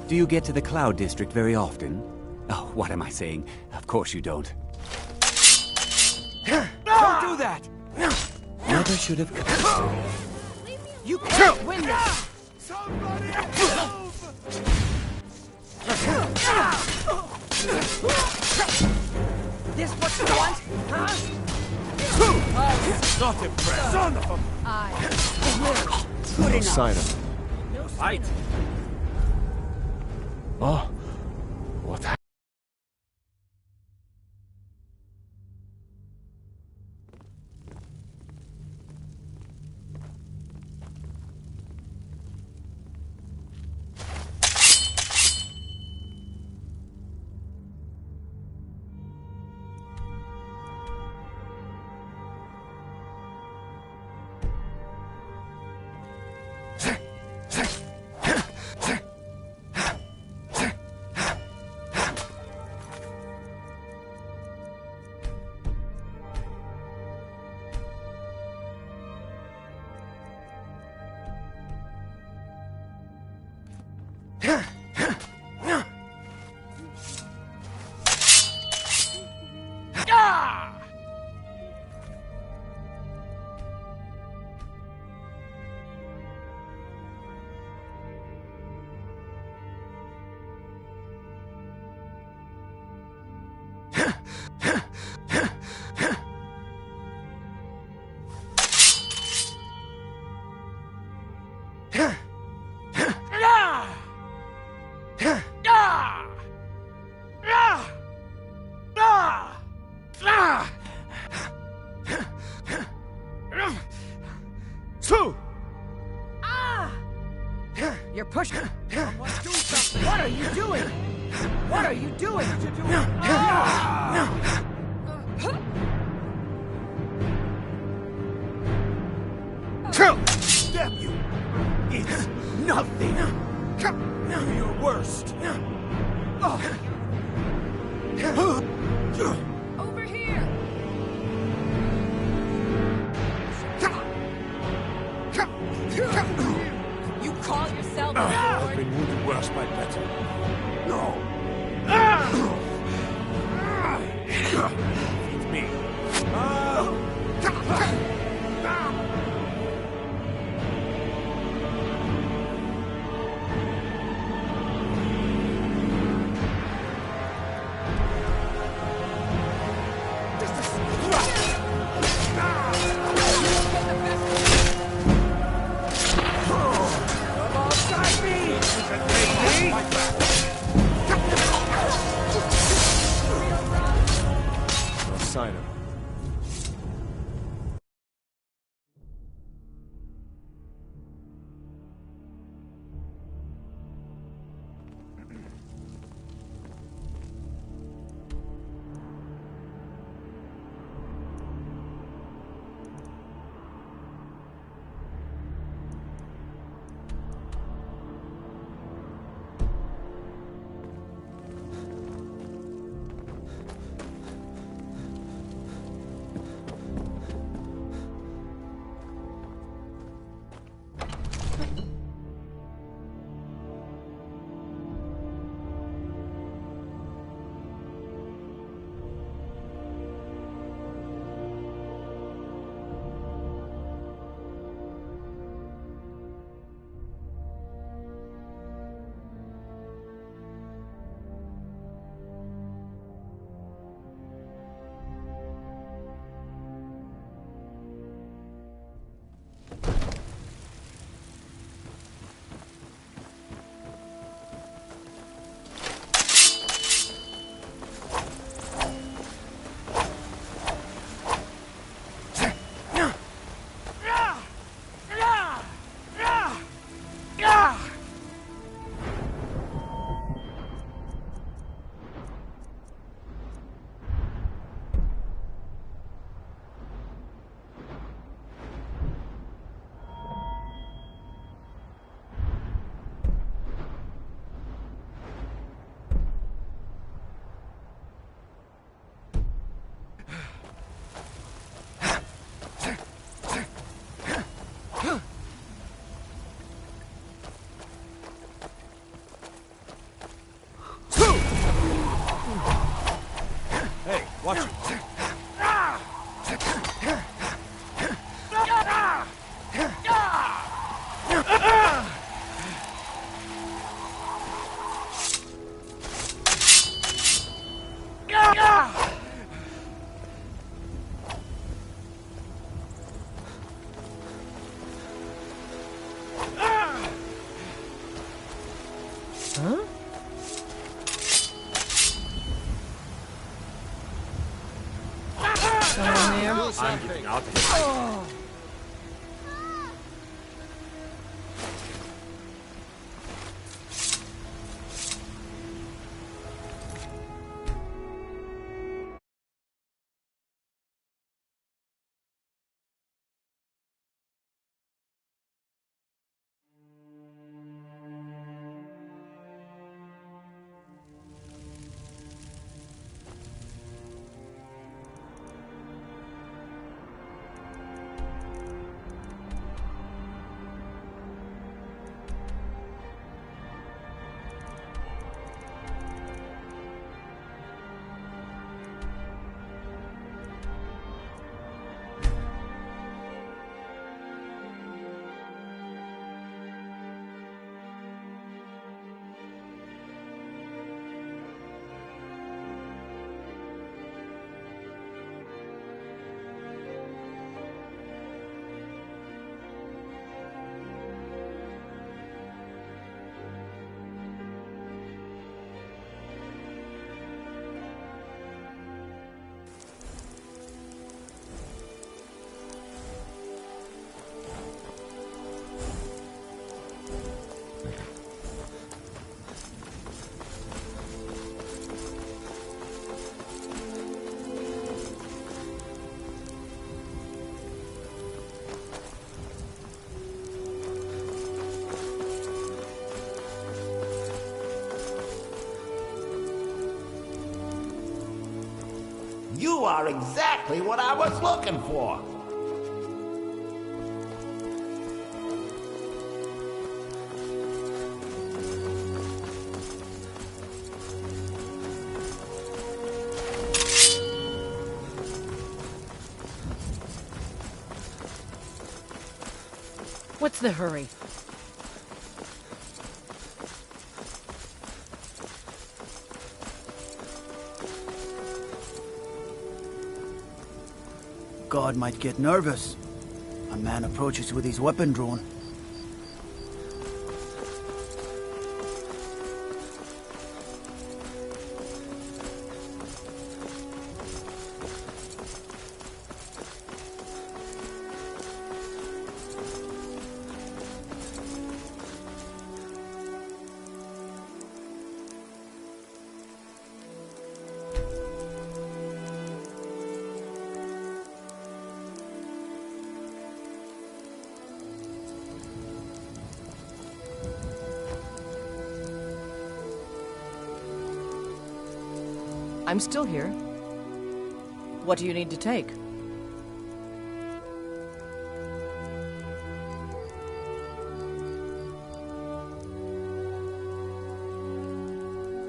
Do you get to the Cloud District very often? Oh, what am I saying? Of course you don't. Don't do that! Never should have... You can't win this! Somebody move! This what you want, huh? Not impressed. Son of a... Good No enough. sign of... Fight! Oh, what happened? You're pushing. Someone do something. What are you doing? What are you doing? Damn you! It's nothing! Do your worst! Over here. You call yourself a I've lord? been wounded worse by better. No! It's me. I'm getting out of here. You are exactly what I was looking for. What's the hurry? God might get nervous. A man approaches with his weapon drawn. I'm still here. What do you need to take?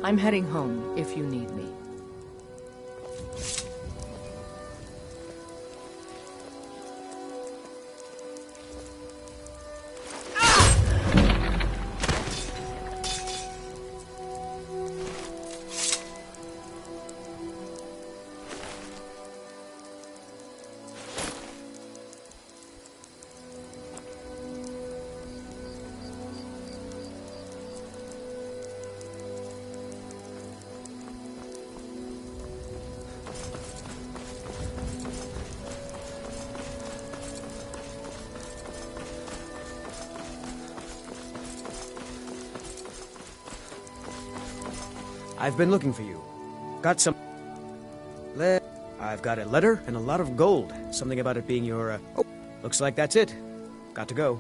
I'm heading home if you need me. I've been looking for you. Got some... I've got a letter and a lot of gold. Something about it being your, Oh, looks like that's it. Got to go.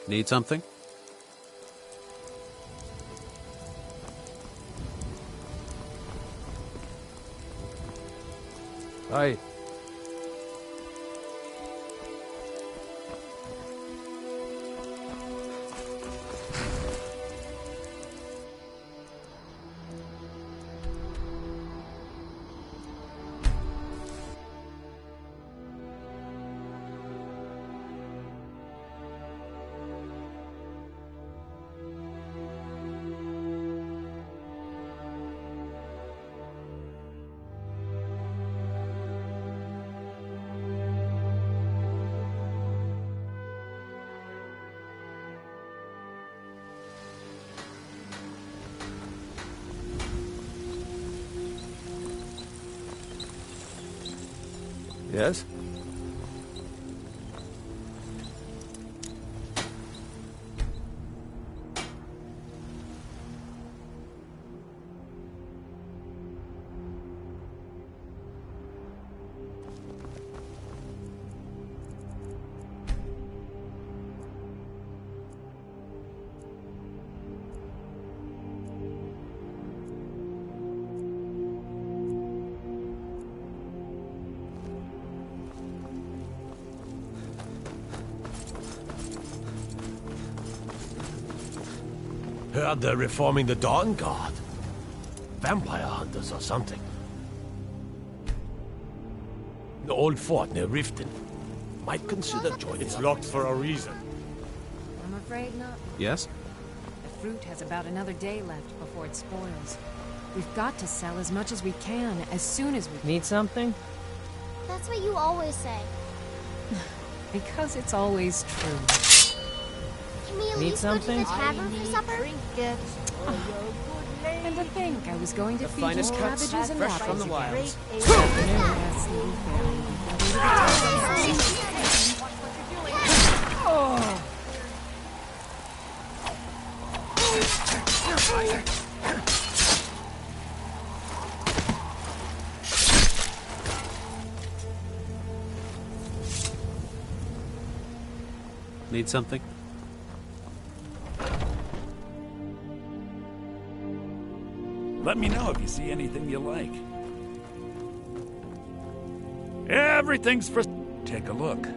Need something? Hi. Yes? Heard they're reforming the Dawn Guard. Vampire hunters or something. The old fort near Riften. Might consider joining. It's locked for a reason. I'm afraid not. Yes? The fruit has about another day left before it spoils. We've got to sell as much as we can, as soon as we can. Need something? That's what you always say. Because it's always true. Can we at Need least go to something? the tavern for supper? And to think I was going to feed you finest cuts, cabbages and fresh from the apples. wilds. Yes, little Need something? Let me know if you see anything you like. Everything's for... Take a look.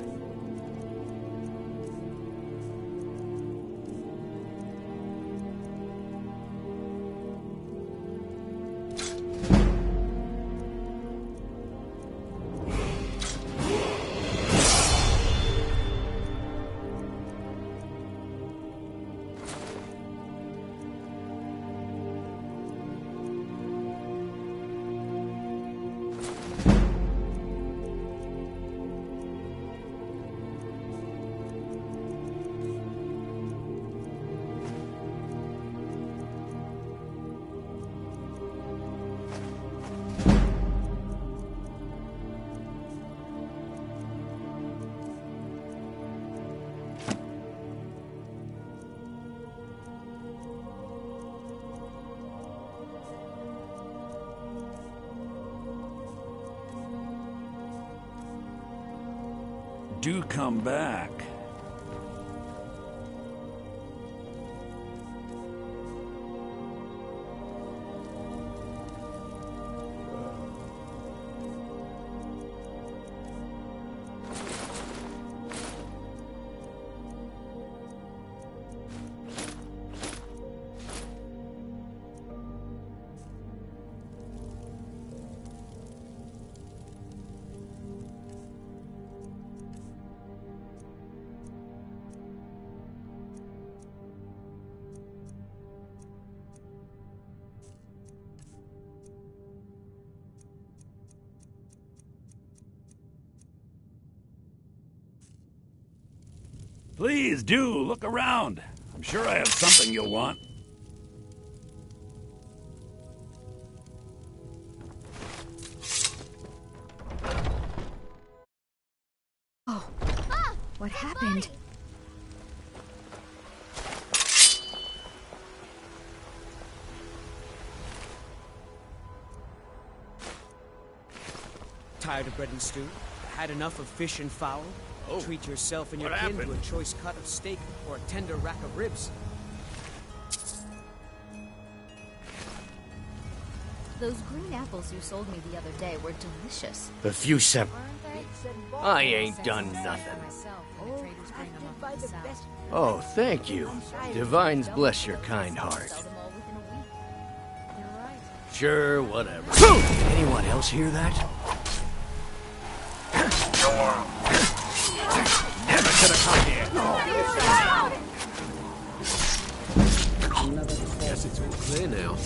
Do come back. Please do, look around. I'm sure I have something you'll want. Oh, what happened? Tired of bread and stew? Had enough of fish and fowl? Oh, Treat yourself and your what kin to happened? a choice cut of steak or a tender rack of ribs. Those green apples you sold me the other day were delicious. The few sep... I ain't done nothing. Oh, thank you. Divines bless your kind heart. Sure, whatever. Anyone else hear that? Never should have come here. Guess it's all clear now.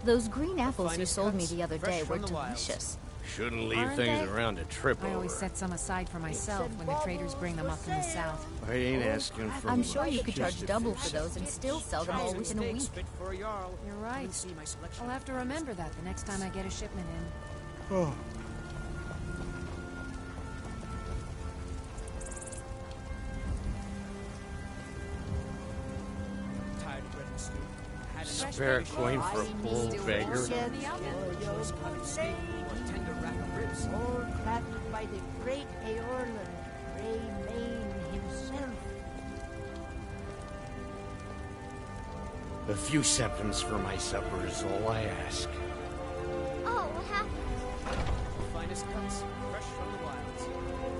Those green apples you sold me the other day were delicious. Shouldn't leave things around to trip over. I always set some aside for myself when the traders bring them up from the south. I ain't asking for I'm much. sure you could charge double for those and still sell them all within a week. You're right. I'll have to remember that the next time I get a shipment in. Spare coin for a poor beggar. All crafted by the great Aorlan, Ray Main himself. A few septims for my supper is all I ask. Oh, what happened? Finest cuts, fresh from the wilds.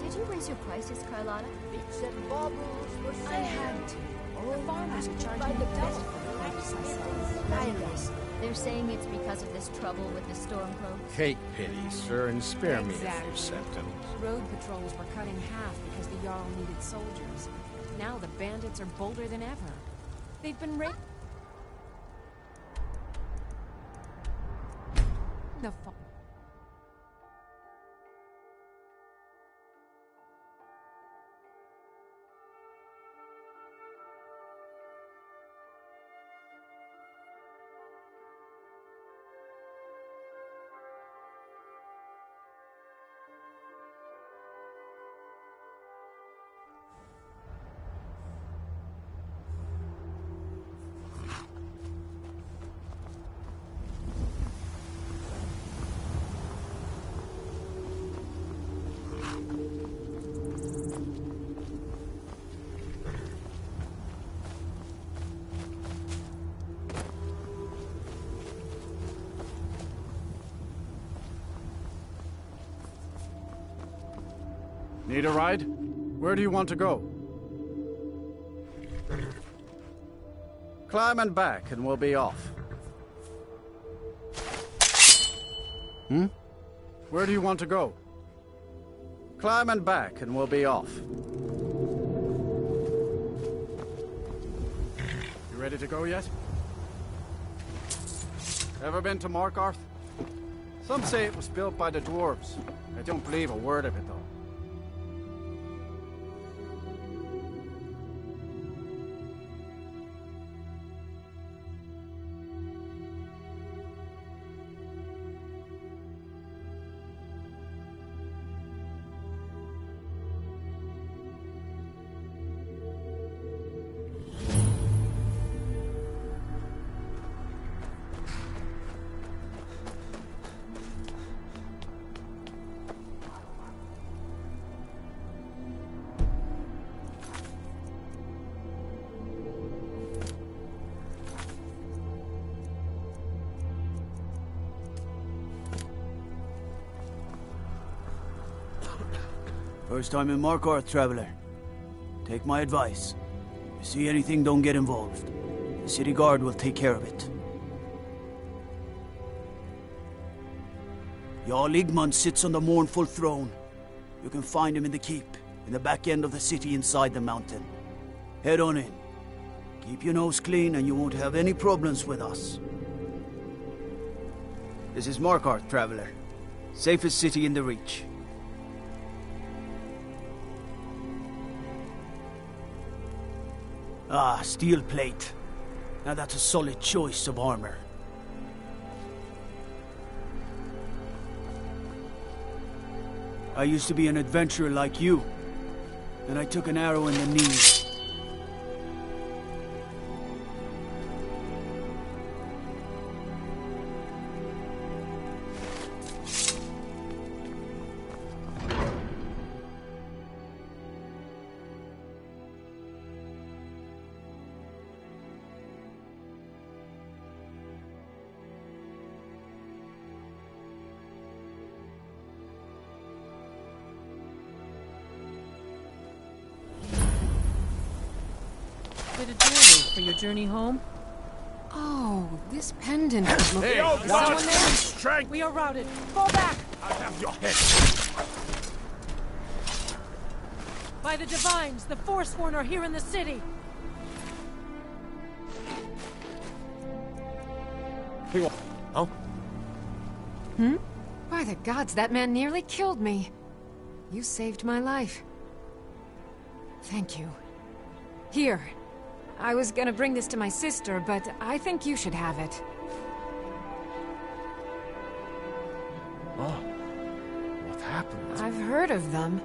Did you raise your prices, Carlotta? Bits and baubles for sale. I had to. The farmers are charging me double for the crops I sell. Skyrim. They're saying it's because of this trouble with the Stormcloak. Take pity, sir, and spare me a Exactly. few septims. Road patrols were cut in half because the Jarl needed soldiers. Now the bandits are bolder than ever. They've been the Need a ride? Where do you want to go? Climb and back and we'll be off. Where do you want to go? Climb and back and we'll be off. You ready to go yet? Ever been to Markarth? Some say it was built by the dwarves. I don't believe a word of it though. First time in Markarth, traveler. Take my advice. If you see anything, don't get involved. The city guard will take care of it. Jarl Igmund sits on the mournful throne. You can find him in the keep, in the back end of the city inside the mountain. Head on in. Keep your nose clean and you won't have any problems with us. This is Markarth, traveler. Safest city in the Reach. Ah, steel plate. Now that's a solid choice of armor. I used to be an adventurer like you, and I took an arrow in the knee. decorated jewelry for your journey home? Oh, this pendant would look... Hey, Is someone there? strength! We are routed. Fall back! I have your head. By the Divines, the Forsworn are here in the city. Oh? Hmm? By the gods, that man nearly killed me. You saved my life. Thank you. Here. I was gonna bring this to my sister, but I think you should have it. Oh. What happened? I've heard of them.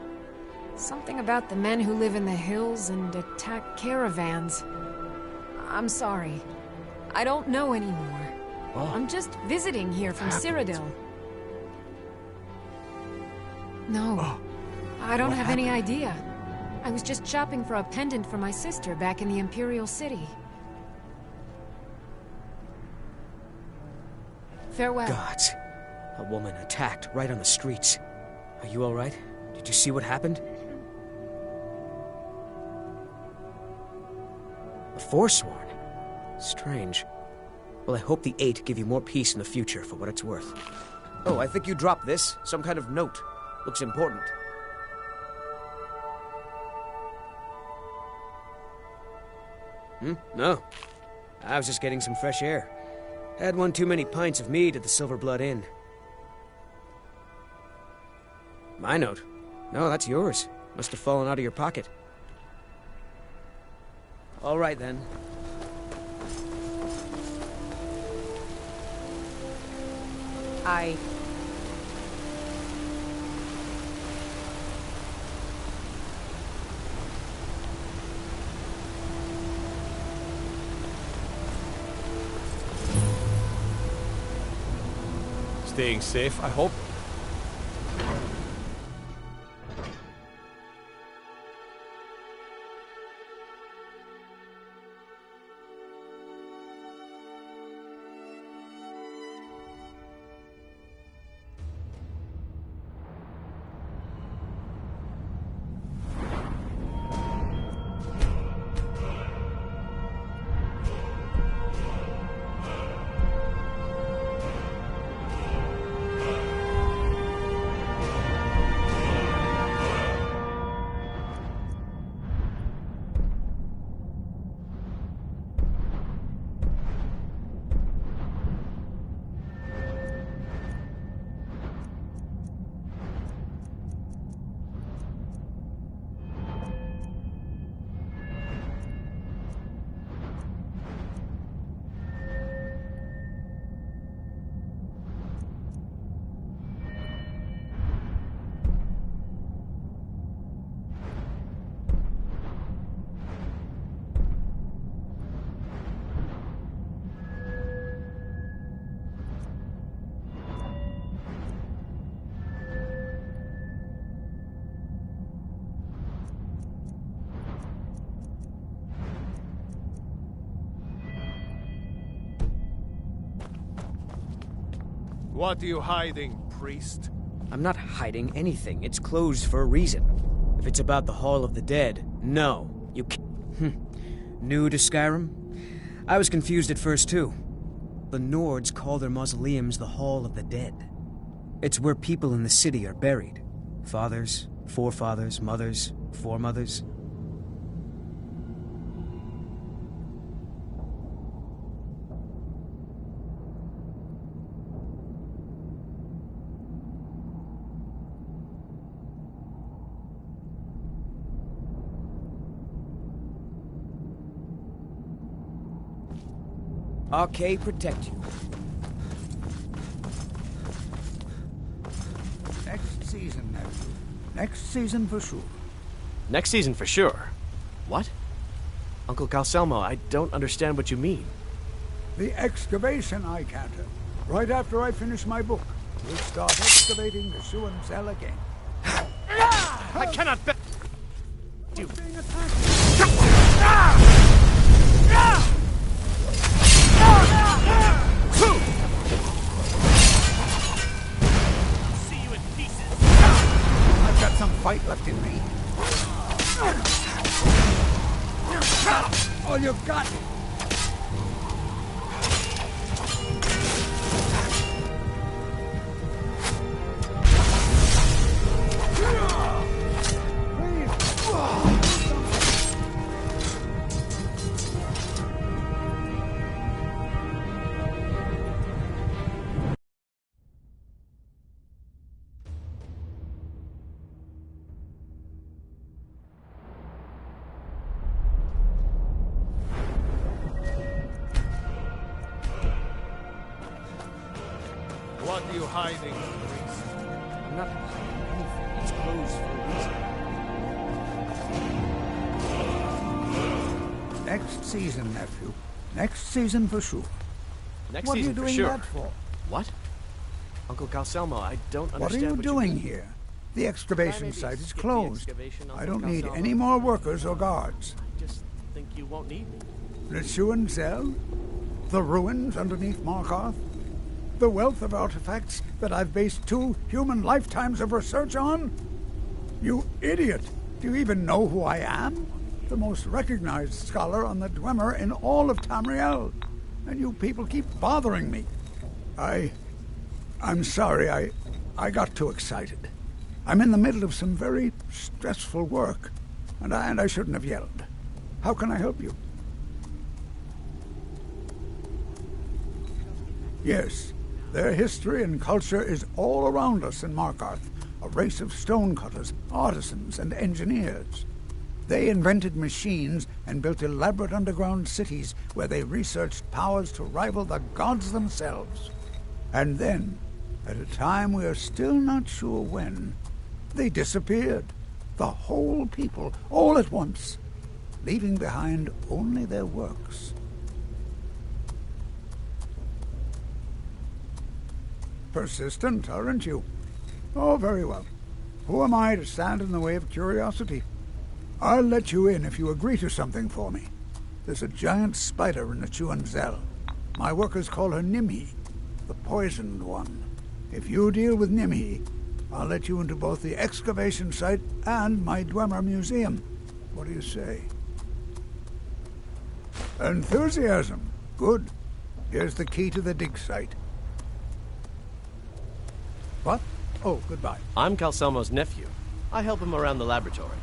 Something about the men who live in the hills and attack caravans. I'm sorry. I don't know anymore. Oh. I'm just visiting here from Cyrodiil. No. Oh. I don't What have any happened? idea. I was just shopping for a pendant for my sister back in the Imperial City. Farewell. Gods. A woman attacked right on the streets. Are you all right? Did you see what happened? A Forsworn? Strange. Well, I hope the Eight give you more peace in the future, for what it's worth. Oh, I think you dropped this. Some kind of note. Looks important. No. I was just getting some fresh air. Had one too many pints of mead at the Silver Blood Inn. My note? No, that's yours. Must have fallen out of your pocket. All right, then. Staying safe, I hope. What are you hiding, priest? I'm not hiding anything. It's closed for a reason. If it's about the Hall of the Dead, no. You can't. New to Skyrim? I was confused at first, too. The Nords call their mausoleums the Hall of the Dead. It's where people in the city are buried. Fathers, forefathers, mothers, foremothers. Arcade protect you. Next season, nephew. Next season for sure. Next season for sure. What? Uncle Calcelmo, I don't understand what you mean. The excavation I counter. Right after I finish my book, we'll start excavating the Suan Cell again. I cannot bet you. See you in pieces. I've got some fight left in me. all you've got. What are you hiding, priest? I'm not hiding anything. It's closed for a reason. Next season, nephew. Next season for sure. Next What are you season for doing sure. that for? What? Uncle Calcelmo, I don't What are understand you doing mean. here? The excavation Maybe site is skip the closed. excavation, I Uncle don't need Calcelmo. any more workers or guards. I just think you won't need me. The Shuan Cell? The ruins underneath Markarth? The wealth of artifacts that I've based 2 human lifetimes of research on? You idiot! Do you even know who I am? The most recognized scholar on the Dwemer in all of Tamriel. And you people keep bothering me. I'm sorry, I got too excited. I'm in the middle of some very stressful work, and I shouldn't have yelled. How can I help you? Yes, their history and culture is all around us in Markarth, a race of stonecutters, artisans, and engineers. They invented machines and built elaborate underground cities where they researched powers to rival the gods themselves. And then, at a time we are still not sure when, they disappeared. The whole people, all at once, leaving behind only their works. Persistent, aren't you? Oh, very well. Who am I to stand in the way of curiosity? I'll let you in if you agree to something for me. There's a giant spider in the Chuan Zell. My workers call her Nimhi, the poisoned one. If you deal with Nimhi, I'll let you into both the excavation site and my Dwemer museum. What do you say? Enthusiasm. Good. Here's the key to the dig site. What? Oh, goodbye. I'm Calcelmo's nephew. I help him around the laboratory.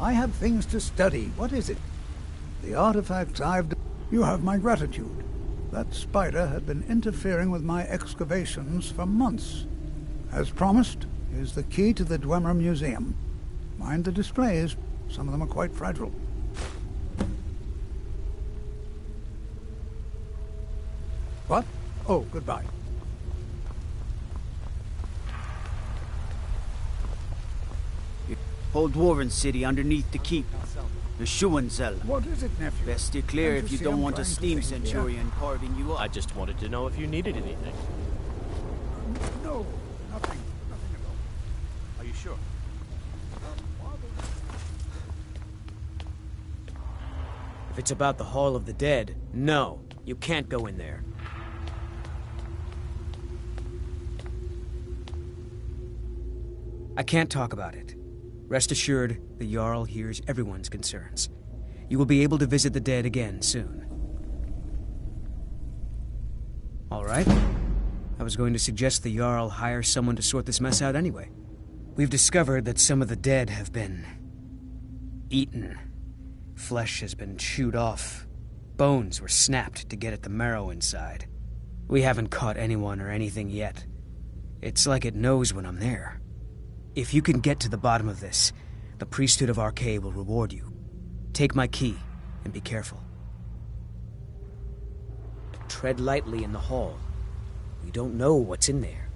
I have things to study. What is it? The artifacts I've... You have my gratitude. That spider had been interfering with my excavations for months. As promised, here's the key to the Dwemer Museum. Mind the displays. Some of them are quite fragile. What? Oh, goodbye. Whole Dwarven city underneath the keep. The Schuenzell. What is it, nephew? Best steer clear Can't if you you see don't I'm want a trying to steam think here? centurion carving you up. I just wanted to know if you needed anything. No, nothing. Nothing at all. Are you sure? If it's about the Hall of the Dead, no, you can't go in there. I can't talk about it. Rest assured, the Jarl hears everyone's concerns. You will be able to visit the dead again soon. All right. I was going to suggest the Jarl hire someone to sort this mess out anyway. We've discovered that some of the dead have been eaten. Flesh has been chewed off. Bones were snapped to get at the marrow inside. We haven't caught anyone or anything yet. It's like it knows when I'm there. If you can get to the bottom of this, the priesthood of Arcade will reward you. Take my key, and be careful. Tread lightly in the hall. We don't know what's in there.